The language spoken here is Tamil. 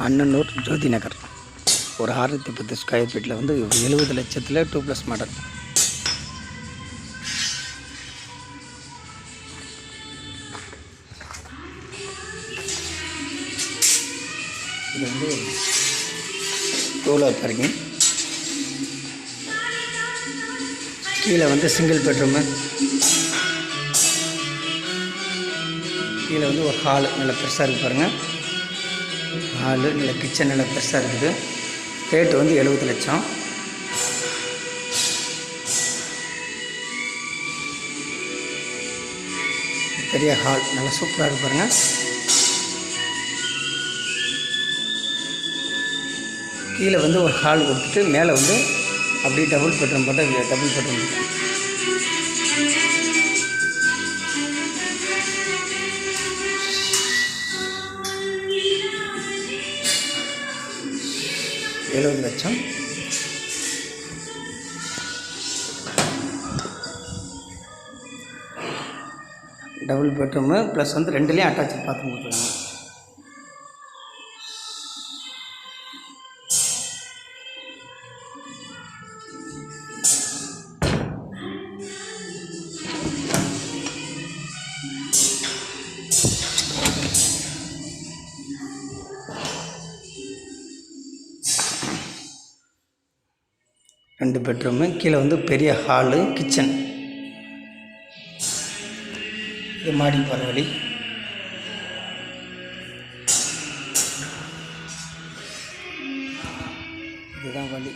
அண்ணனூர் ஜோதி நகர் ஒரு 610 ஸ்கொயர் ஃபீட்டில் வந்து 70 லட்சத்தில் 2+ மாடல். இது வந்து 2 பார்க்கிங். கீழே வந்து சிங்கிள் பெட்ரூமு, கீழே வந்து ஒரு ஹாலு நல்லா பெருசாக இருக்குது பாருங்கள். ஹாலு நல்ல கிச்சன் நல்லா பெருசாக இருக்குது. ரேட்டு வந்து 70 லட்சம். பெரிய ஹால் நல்லா சூப்பராக இருக்குது பாருங்கள். கீழே வந்து ஒரு ஹால் கொடுத்துட்டு மேலே வந்து அப்படியே டபுள் பெட்ரூம் போட்டால் டபுள் பெட்ரூம் 70 லட்சம். டபுள் பெட்ரூமு ப்ளஸ் வந்து 2லேயும் அட்டாச் பாத்ரூம் கொடுத்துருக்காங்க. ரெண்டு பெட்ரூமு, கீழே வந்து பெரிய ஹாலு, கிச்சன். இது மாடி போகிற வழி. இதுதான் வழி.